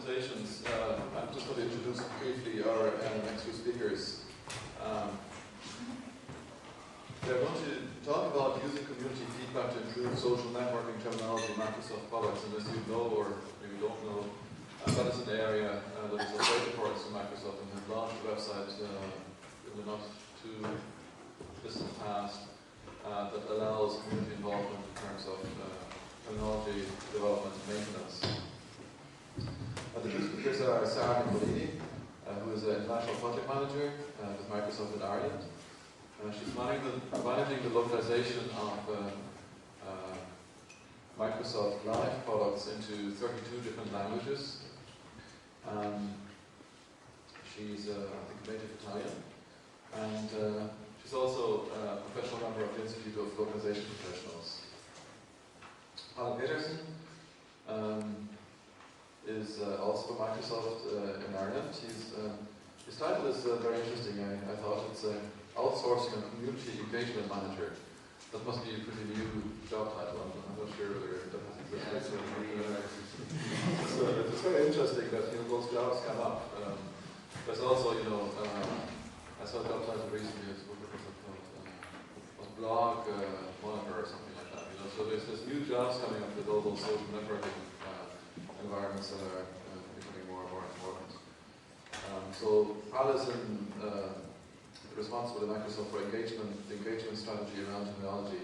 presentations. I'm just going to introduce briefly our next two speakers. They're going to talk about using community feedback to improve social networking terminology in Microsoft products. And as you know, or maybe don't know, that is an area that is of great importance to Microsoft and has launched a website in the not too distant past that allows community involvement in terms of technology development and maintenance. The two speakers are Sara Nicolini, who is an international project manager with Microsoft in Ireland. She's managing the localization of Microsoft Live products into 32 different languages. She's, I think, native Italian, and she's also a professional member of the Institute of Localization Professionals. Palle Petersen is also from Microsoft in Ireland. His title is very interesting. I thought it's Outsourcing and Community Engagement Manager. That must be a pretty new job title. I'm not sure whether that has existed. So it's very interesting that those jobs come up. There's also, I saw a job title recently. What was it called? A blog monitor or something like that. So there's new jobs coming up with all those social networking environments that are becoming more and more important. So Palle is responsible at Microsoft for the engagement strategy around technology.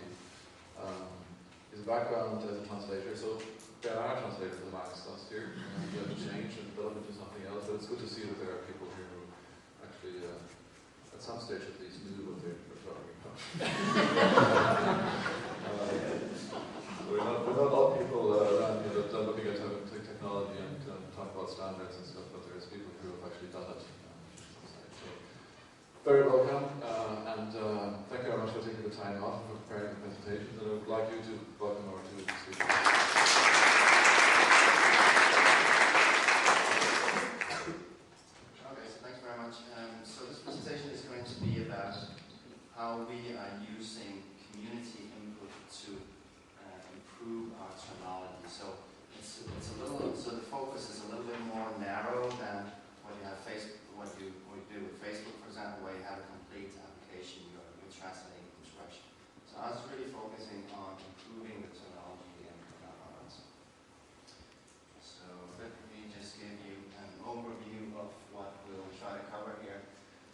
His background as a translator, so there are translators in Max last year. We had to change and develop into something else, but it's good to see that there are people here who actually, at some stage at least, knew what they were talking about. We're not all people around here that are looking at technology and talk about standards and stuff, but there's people who have actually done it. So, very welcome, and thank you very much for taking the time off and for preparing the presentation. And I would like you to welcome our two speakers. Okay, so thanks very much. So this presentation is going to be about how we are using community input to improve our terminology. So it's a little, so the focus is a little bit more narrow than what you have what you do with Facebook, for example, where you have a complete application you're translating from scratch. So I was really focusing on improving the terminology in our products. So let me just give you an overview of what we'll try to cover here.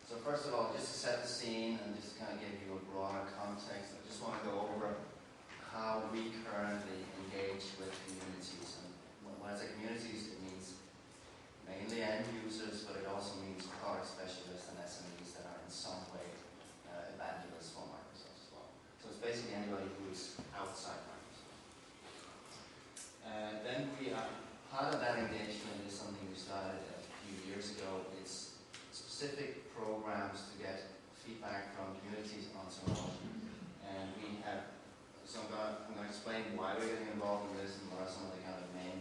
So first of all, just to set the scene and just kind of give you a broader context, I just want to go over how we currently engage with communities. And when I say communities, it means mainly end users, but it also means product specialists and SMEs that are in some way evangelists for Microsoft as well. So it's basically anybody who is outside Microsoft. Then part of that engagement is something we started a few years ago. It's specific programs to get feedback from communities on technology. And we have, so I'm going to explain why we're getting involved in this and what are some of the kind of main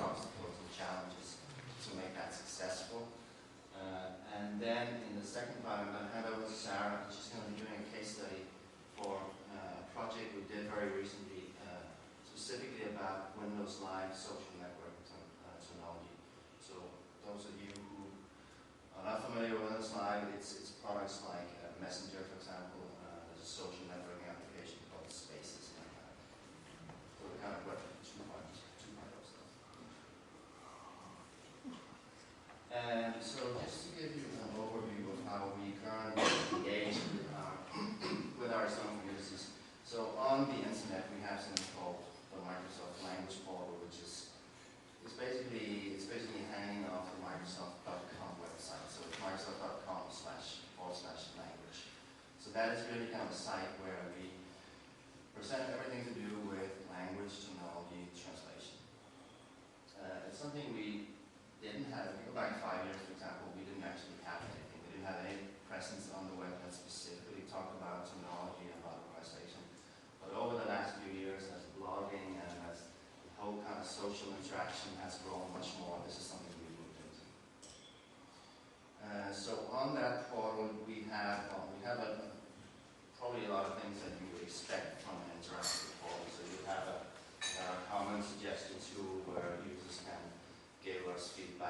obstacles and challenges to make that successful. And then in the second part, I'm going to hand over to Sara, and she's going to be doing a case study for a project we did very recently, specifically about Windows Live social network technology. So those of you who are not familiar with Windows Live, it's products like Messenger, for example. There's a social networking application called Spaces. So we kind of went two-part stuff. And so just to give you an overview of how we currently engage with our own communities. So on the internet we have something called the Microsoft Language Portal, which is basically hanging off the Microsoft.com website. So it's Microsoft.com/language. So that is really kind of a site where we present everything to do with language, technology, translation. It's something we didn't have. If you go back 5 years, for example, we didn't actually have anything. We didn't have any presence on the web that specifically talked about technology and about localization. But over the last few years, as blogging and as the whole kind of social interaction has grown much more, this is something we moved into. So on that portal, we have probably a lot of things that you would expect from an interactive portal. So you have a comment suggestion tool where users can give us feedback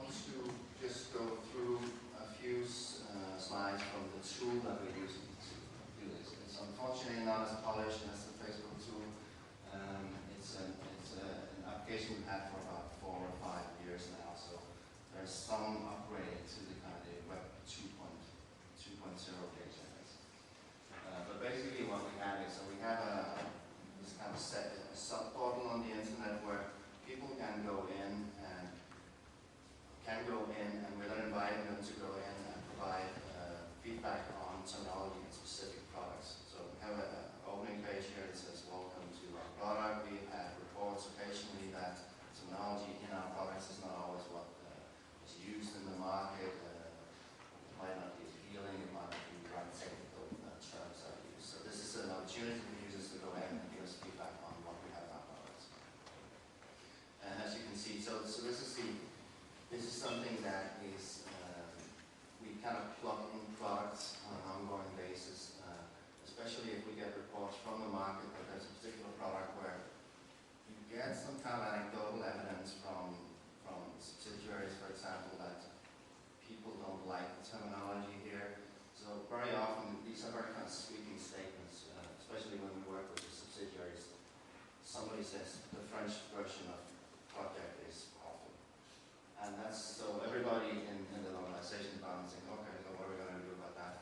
want to just go through a few slides from the tool that we're using to do this. It's unfortunately not as polished as the Facebook tool. It's an application we've had for about 4 or 5 years now, so there's some upgrade to the kind of Web 2.0 page. But basically what we have is, so we have this kind of a sub-portal on the internet where people can go in and we're then inviting them to go in and provide feedback on terminology in specific products. So we have an opening page here that says, welcome to our product. We have reports occasionally that terminology in our products is not always what is used in the market. It might not be appealing, it might not be the right technical terms that are used. So this is an opportunity for users to go in and give us feedback on what we have in our products. And as you can see, so this is something that is, we kind of plug in products on an ongoing basis, especially if we get reports from the market that there's a particular product where you get some kind of anecdotal evidence from subsidiaries, for example, that people don't like the terminology here. So very often, these are very kind of sweeping statements, especially when we work with the subsidiaries. Somebody says the French version of project is awful. And that's, so everybody in the localization department is saying, okay, so what are we going to do about that?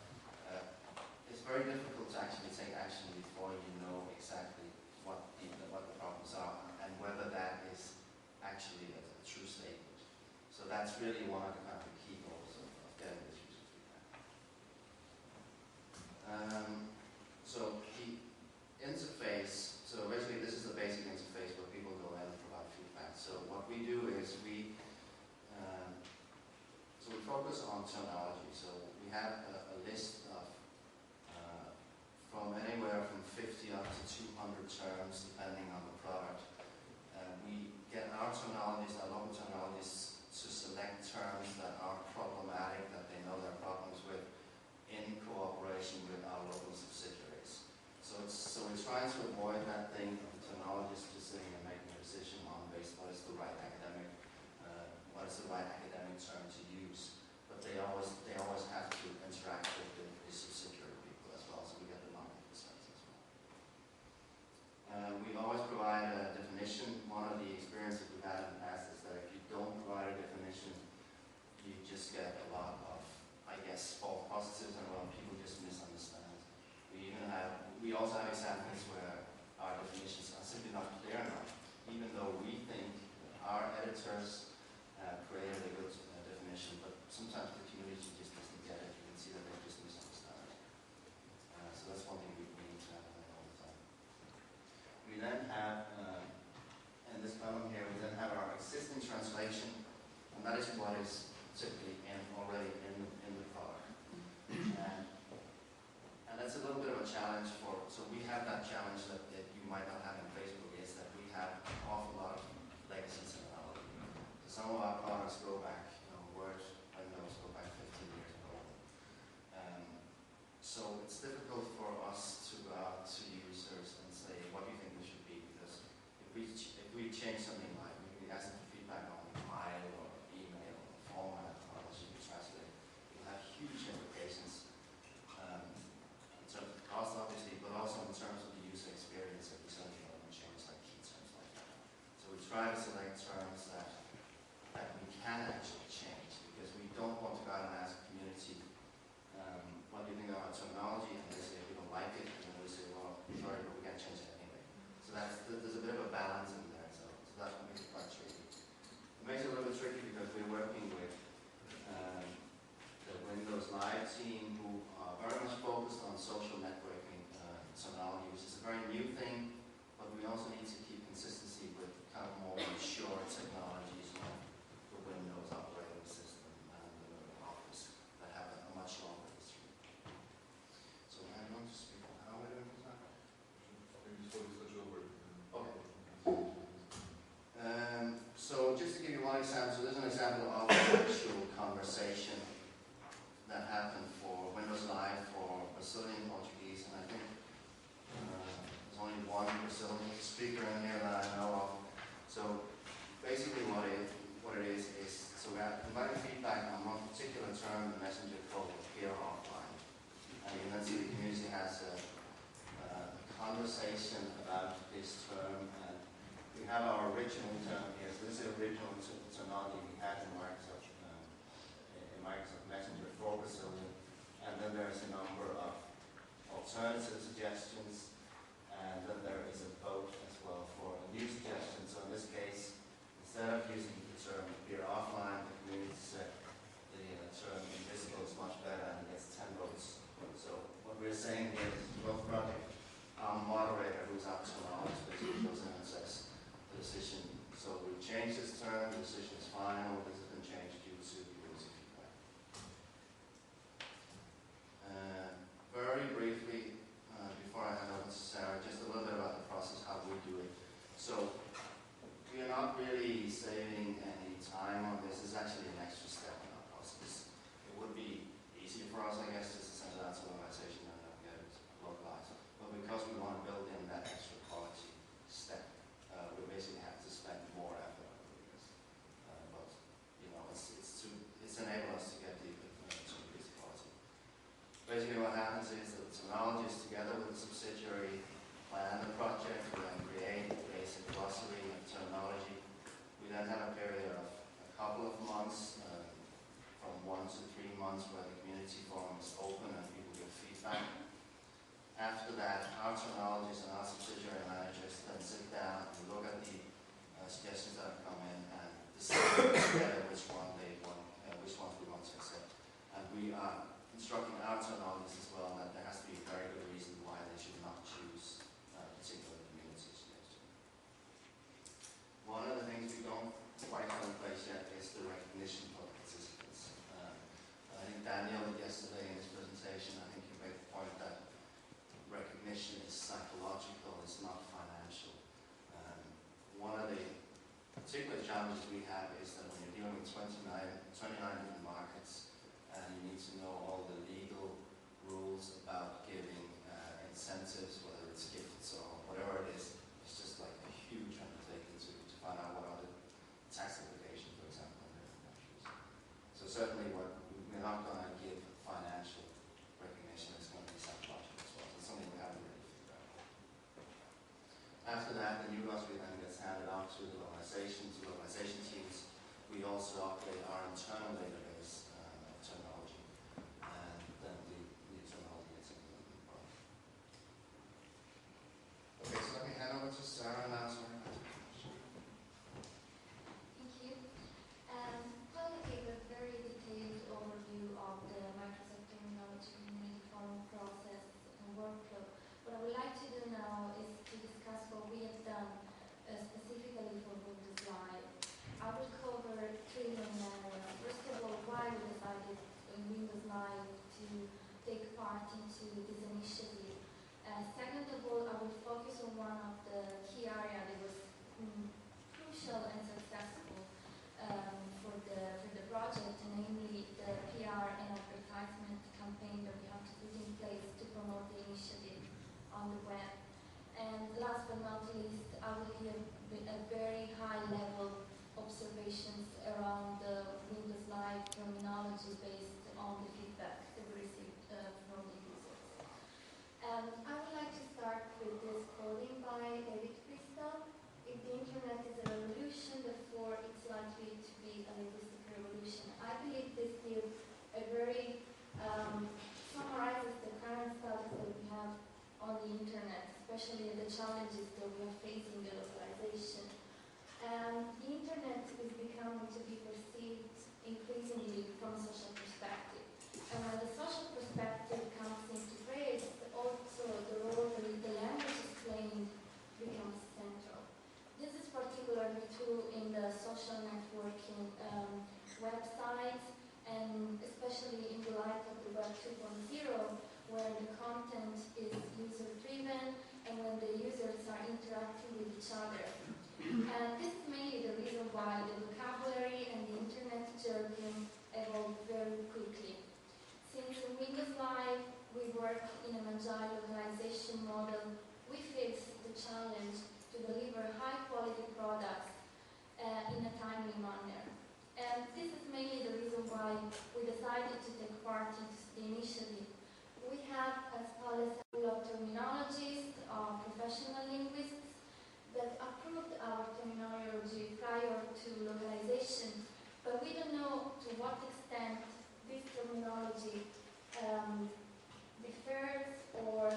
It's very difficult to actually take action before you know exactly what the problems are and whether that is actually a true statement. So that's really one of the kind of key goals of getting this user feedback. So the interface, so basically this is the basic interface where people go in and provide feedback. So what we do is we focus on terminology. So we have a list of from anywhere from 50 up to 200 terms depending on the product. We get our terminologists, our local terminologists, to select terms that are problematic, that they know there are problems with, in cooperation with our local subsidiaries. So we're trying to avoid that thing of the terminologist just sitting and making a decision on based what is the right academic term to use. But they always have to interact with the subsidiary people as well, so we get the market perspective as well. We always provide a definition. One of the experiences we've had in the past is that if you don't provide a definition, you just get a lot of, I guess, false positives and a lot of people just misunderstand. We also have examples where our definitions are simply not clear enough, even though we think our editors created a good definition, but sometimes the community just doesn't get it. You can see that they just misunderstand it. So that's one thing we need to have all the time. We then have, in this column here, we then have our existing translation, and that is what is typically already in the product. And that's a little bit of a challenge so we have that challenge that you might not have in Facebook, is that we have an awful lot of legacy terminology. So some of our products go back, Word, Windows go back 15 years ago. So it's difficult for us to go out to users and say, what do you think this should be? Because if we change something like, we ask them for feedback on file or email or format or how you translate, it will have huge implications in terms of cost, obviously, but also in terms of the user experience if we suddenly want to change like key terms like that. So we try to select terms that we can actually so the community has a conversation about this term, and we have our original term here. So this is the original terminology we had in Microsoft Messenger for Brazilian, and then there's a number of alternative suggestions, and then there is a vote as well for a new suggestion. So in this case, instead of using the term beer offline, the community said the term invisible is much better and gets 10 votes. So what we're saying here is, well, project moderator who's up to knowledge basically goes in and says the decision. So we've changed this term, the decision is final, this has been changed due to the rules of feedback. Very briefly, before I hand over to Sarah, just a little bit about the process, how we do it. So we are not really saving any time on this. It's actually an extra step in our process. It would be easier for us, I guess, just to send it out to the organization and then get it localized. But because we want to build in that extra quality step, we basically have to spend more effort on this. But you know, it's enable us to get the to increase quality. Basically, what happens is that the technologists, together with the subsidiary, plan the project, we then create a basic glossary and terminology. We then have a period of a couple of months, from 1 to 3 months, where the community forum is open and people give feedback. After that, our technologists and our subsidiary managers then sit down and look at the suggestions that have come in and decide together which ones we want to accept. And we are instructing our technologists as well that there has to be a very good reason why they should not choose a particular community suggestion. One of the things we don't quite have in place yet is the recognition of participants. I think Daniel yesterday in his presentation, I think he made the point that recognition is psychological, it's not financial. One of the particular challenges we have is that when you're dealing with 29 different markets, and you need to know all the legal rules about giving incentives, whether it's gifts or whatever it is, it's just like a huge undertaking to find out what are the tax implications, for example, in different countries. So certainly we're not going to give financial recognition, it's going to be psychological as well. So it's something we haven't really figured out. After that, the new glossary then gets handed out to the localization teams. We also update our internal database of terminology, and then the new terminology gets implemented. Okay, so let me hand over to Sara now. Thank you. Palle gave a very detailed overview of the Microsoft Terminology Community Forum process and workflow. What I would like to do now is to discuss what we have done specifically for Windows Live. I will cover 3 main areas. First of all, why we decided in Windows Live to take part into this initiative. Second of all, I will focus on one of the key areas that was crucial and successful for the project, namely the PR and advertisement campaign that we have to put in place to promote the initiative on the web. And last but not least, I will give a very high level observations around the Windows Live terminology based on the feedback that we received from the users. I would like to start with this quoting by David Crystal. If the internet is a revolution, therefore it's likely to be a linguistic revolution. I believe this gives a very summarizes the current status that we have on the internet, especially the challenges that we are facing in localization. The internet is becoming to be perceived increasingly from a social perspective. And when the social perspective comes into place, also the role that the language is playing becomes central. This is particularly true in the social networking websites, and especially in the light of the Web 2.0, where the content is user-driven and when the users are interacting with each other. And this is mainly the reason why the vocabulary and the internet jargon evolved very quickly. Since in Windows Live we work in an agile localization model, we face the challenge to deliver high-quality products in a timely manner. And this is mainly the reason why we decided to take part in the initiative. we have, as Palle said, a lot of terminologists, professional linguists that approved our terminology prior to localization, but we don't know to what extent this terminology differs or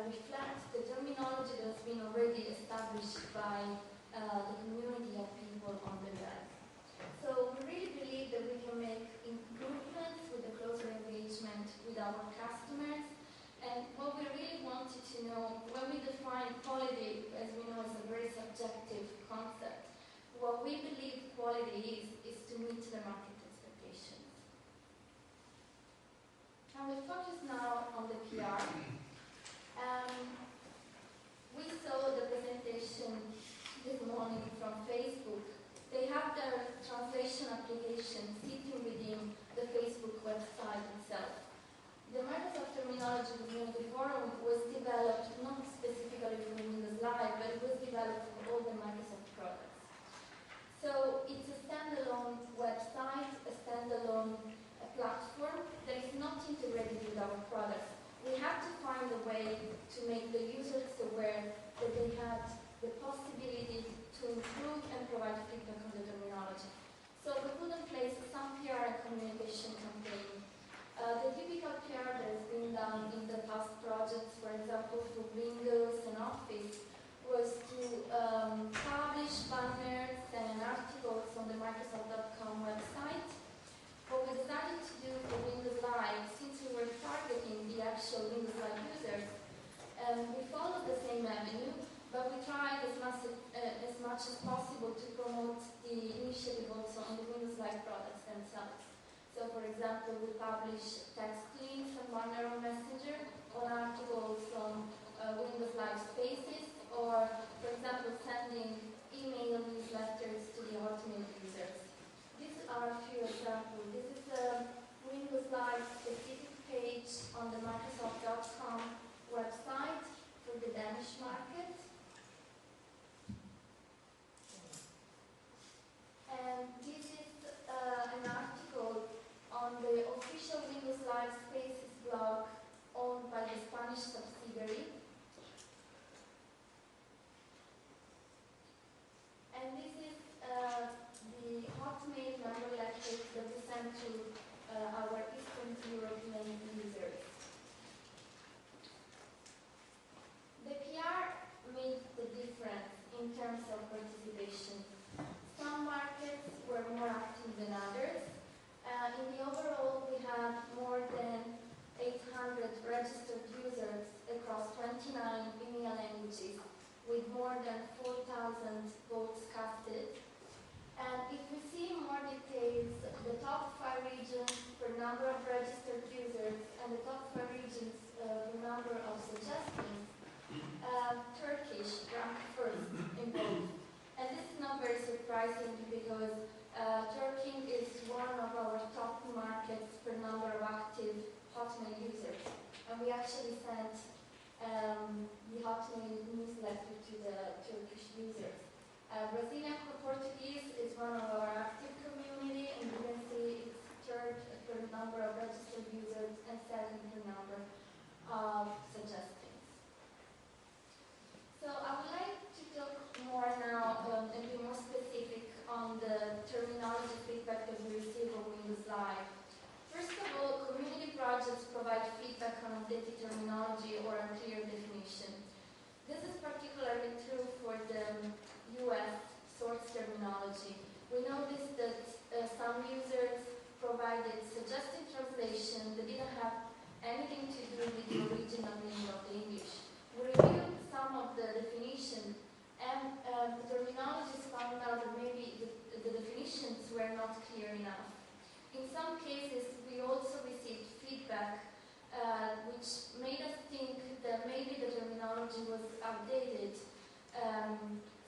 reflects the terminology that's been already established by the community of people on the web. So we really believe that we can make improvements with the closer engagement with our customers. And what we really wanted to know, when we define quality, as we know, is a very subjective concept, what we believe quality is to meet the market expectations. And we focus now on the PR. We saw the presentation this morning from Facebook. They have their translation application sitting within the Facebook website itself. The Microsoft Terminology Community Forum was developed not specifically for Windows Live, but it was developed for all the Microsoft products. So it's a standalone website, a standalone platform that is not integrated with our products. We have to find a way to make the users aware that they had the possibility to improve and provide feedback on the terminology. So we put in place some PR and communication campaign. The typical PR that has been done in the past projects, for example, for Windows and Office, was to publish banners and articles on the Microsoft.com website. What we decided to do for Windows Live, since we were targeting the actual Windows Live users, we followed the same avenue, but we tried as much as possible to promote the initiative also on the Windows Live products themselves. So, for example, we publish text links on Banner on Messenger, or articles on Windows Live Spaces, or, for example, sending email newsletters to the Hotmail users. These are a few examples. This is a Windows Live specific page on the Microsoft.com website for the Danish market. And this is an article on the official Windows Live Spaces blog owned by the Spanish subsidiary. And this is the Hotmail member letter that we sent to our Eastern European users. The PR made the difference in terms of participation. Some markets were more active than others. In the overall, we had more than 800 registered users across 29 EMEA languages, with more than 4,000 votes casted. And if we see more details, the top 5 regions per number of registered users and the top 5 regions per number of suggestions, Turkish ranked first in both. And this is not very surprising because Turkey is one of our top markets per number of active Hotmail users. And we actually sent the Hotmail newsletter to the Turkish users. Brazilian Portuguese is one of our active community, and you can see it's third per number of registered users and second per number of suggestions. So I would like to talk more now and be more specific on the terminology feedback that we receive on Windows Live. First of all, community projects provide feedback on updated terminology or a clear definition. This is particularly true for the US source terminology. We noticed that some users provided suggested translation that didn't have anything to do with the original meaning of the English. We reviewed some of the definition, and the terminologists found out that maybe the definitions were not clear enough. In some cases, we also received feedback which made us think that maybe the terminology was outdated.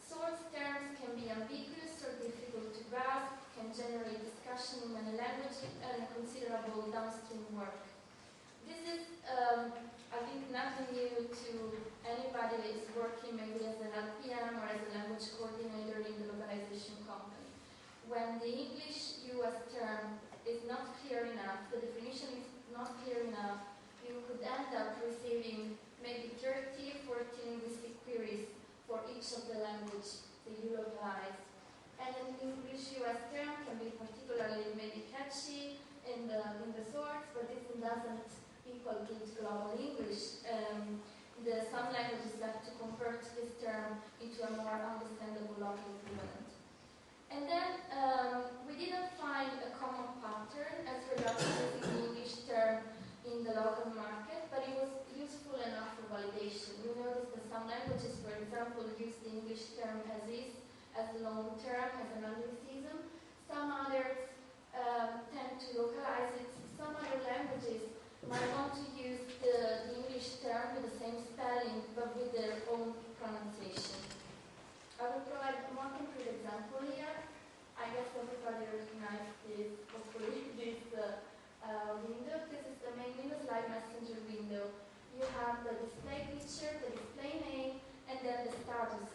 Source terms can be ambiguous or difficult to grasp, can generate discussion in many languages, and considerable downstream work. This is, I think, nothing new to anybody who is working maybe as an LPM or as a language coordinator in the localization company. When the English-US term is not clear enough, the definition is not clear enough, you could you localize. And an English US term can be particularly maybe catchy in the source, but this doesn't equal to global English. Some languages have to convert this term into a more understandable local equivalent. And then we didn't find a common pattern as regards to using the English term in the local market, but it was useful enough for validation. We noticed that some languages, for example, use the English term as is, as a long term, as an anglicism. Some others tend to localize it. Some other languages might want to use the English term with the same spelling, but with their own pronunciation. I will provide a more concrete example here. I guess everybody recognizes this, hopefully, this window. This is the main Windows Live Messenger window. You have the display picture, the display name, and then the status.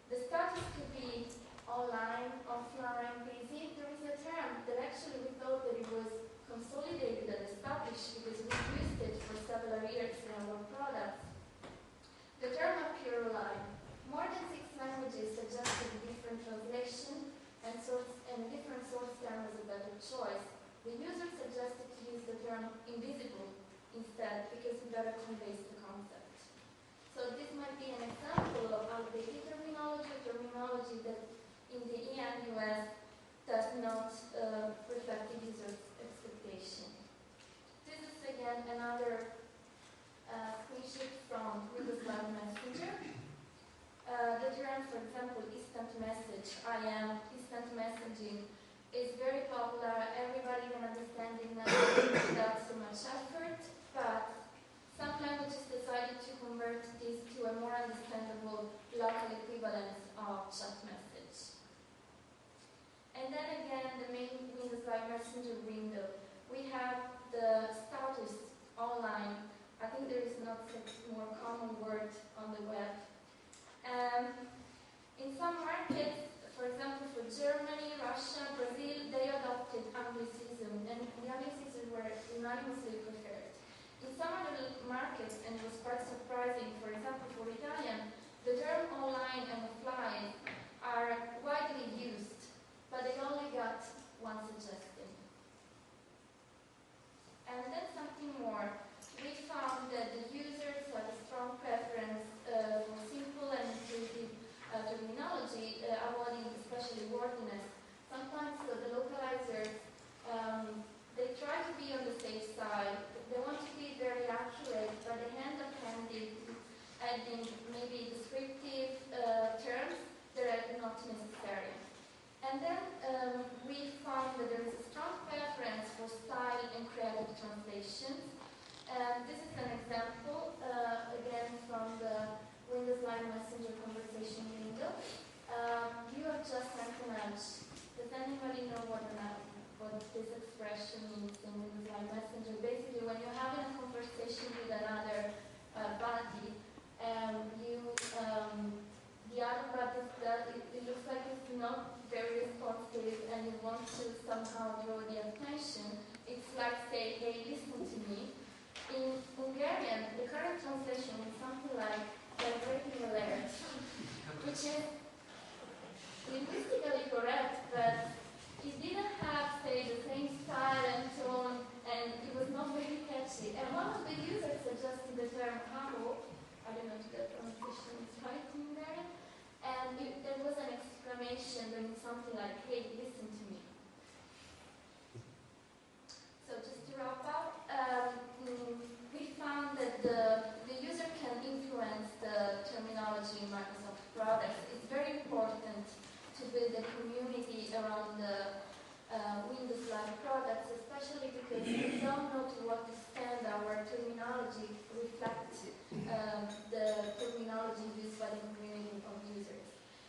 The status could be online, offline, busy. There is a term that actually we thought that it was consolidated and established because we used it for several years in our products. The term appear live. More than 6 languages suggested different translation and different source term was a better choice. The user suggested to use the term invisible instead because it better conveys the concept. So this might be an example of outdated terminology that in the EN US does not reflect the user's expectation. This is again another screenshot from Windows Live Messenger. The term, for example, instant message, IM, instant messaging, is very popular. Everybody can understand it now without so much effort, but some languages decided to convert this to a more understandable local equivalent of chat message. And then again, the main Windows Live Messenger window. We have the status online. I think there is not a more common word on the web. In some markets, for example, for Germany, Russia, Brazil, they adopted Anglicism, and the Anglicisms were unanimously preferred. In some other markets, and it was quite surprising, for example, for Italian, the term online and offline are widely used, but they only got one suggestion. And then something more. We found that the users had a strong preference for simple and intuitive terminology, avoiding especially wordiness. Sometimes the localizers, they try to be on the safe side. They want to be very accurate, but they end up adding maybe descriptive terms that are not necessary. And then we found that there is a strong preference for style and creative translations. This is an example, again, from the Windows Live Messenger conversation window. You have just sent a nudge. Does anybody know what this expression means in Windows Live Messenger? Basically, when you're having a conversation with another buddy, the other buddy, it looks like it's not very responsive and you want to somehow draw the attention. It's like say, hey, listen to me. In Hungarian, the current translation is something like vibrating alert, which is linguistically correct, but it didn't have, say, the same style and tone, and it was not very catchy. And one of the users suggested the term hamo, I don't know if the pronunciation is right in Hungarian, and there was an exclamation that means something like, hey, listen to me. So just to wrap up, we found that the user can influence the terminology in Microsoft products. It's very important to build a community around the Windows Live products, especially because we don't know to what extent our terminology reflects the terminology used by the community of users.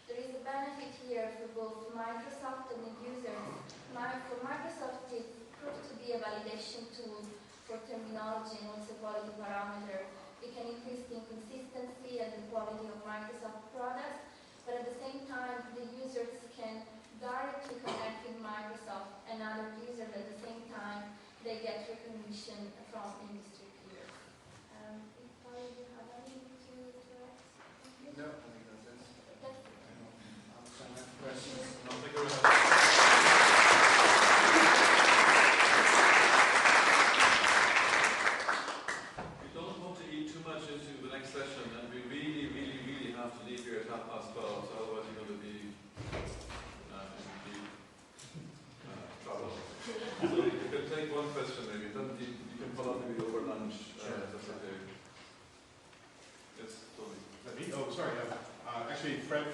There is a benefit here for both Microsoft and the users. For Microsoft, it proved to be a validation tool for terminology and also quality parameter. It can increase the consistency and the quality of Microsoft products, but at the same time, the users can directly connect with Microsoft and other users at the same time. They get recognition from industry peers. If I have anything to add? No, I think that's it. That's it.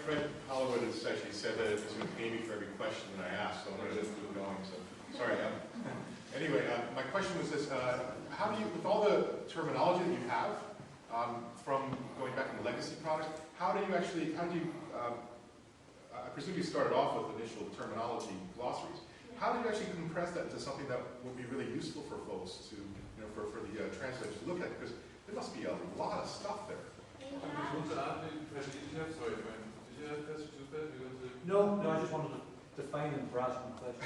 Fred Hollywood has actually said that it was going to pay me for every question that I asked, so I'm going to just keep going. So sorry. Anyway, my question was this: how do you, with all the terminology that you have from going back in the legacy product, I presume you started off with initial terminology glossaries. How do you actually compress that into something that would be really useful for folks to, for the translators to look at? Because there must be a lot of stuff there. Did you have questions too, Pat? No, I just wanted to define them for asking the question.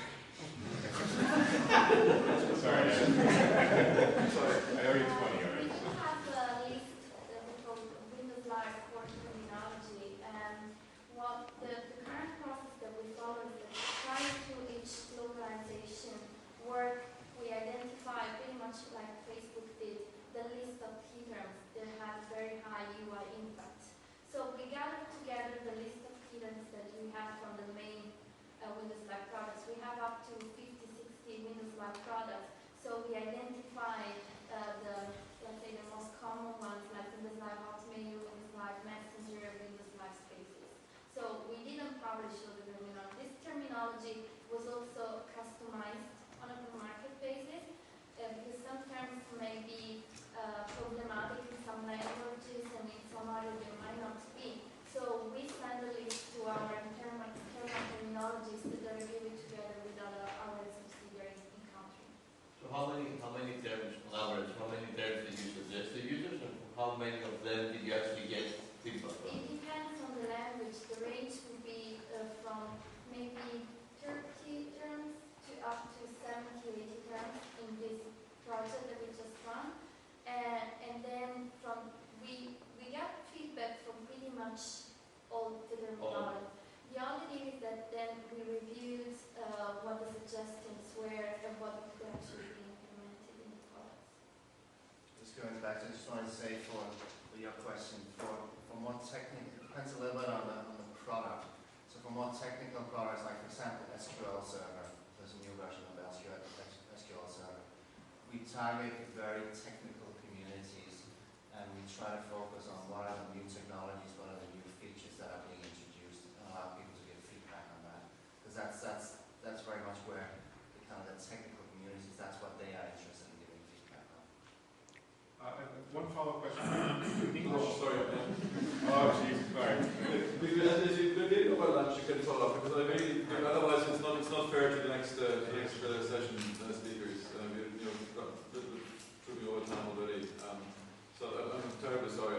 Sorry. Sorry. I owe you 20, all right? We do have a list from Windows Live core terminology, and what the current process that we follow is that prior to each localization work, we identify pretty much like Facebook did, the list of key terms that have very high UI impact. So we gather together the list of key terms that we have from the main Windows Live products. We have up to 50, 60 Windows Live products. So we identify let's say the most common ones like Windows Live Hotmail, Windows Live Messenger, Windows Live Spaces. So we didn't publish all the terminology. This terminology was also customized on a per-market basis because some terms may be problematic in some languages and in some others they might not be. So we send a list to our internal terminologists that are reviewed together with our subsidiaries in country. So how many terms, on average, how many terms did you suggest to users, and how many of them did you actually get feedback from? It depends on the language. The range would be from maybe 30 terms to up to 70, 80 terms in this project that we just run. And then we got feedback from pretty much all the terminology. The only thing is that then we reviewed what the suggestions were and what could actually be implemented in the products. Just going back, I just wanted to say for your question, for more technical, it depends a little bit on the product. So for more technical products, like for example SQL Server, there's a new version of SQL Server. We target very technical communities, and we try to focus on what are the new technologies, what are the new features that are being introduced, and allow people to get feedback on that. Because that's very much where the technical communities, that's what they are interested in giving feedback on. And one follow-up question. English? Oh, sorry. Oh, jeez. Sorry. As you did over lunch, you can follow up because otherwise it's not fair to the next session speakers. We've got over time already. So I'm terribly sorry.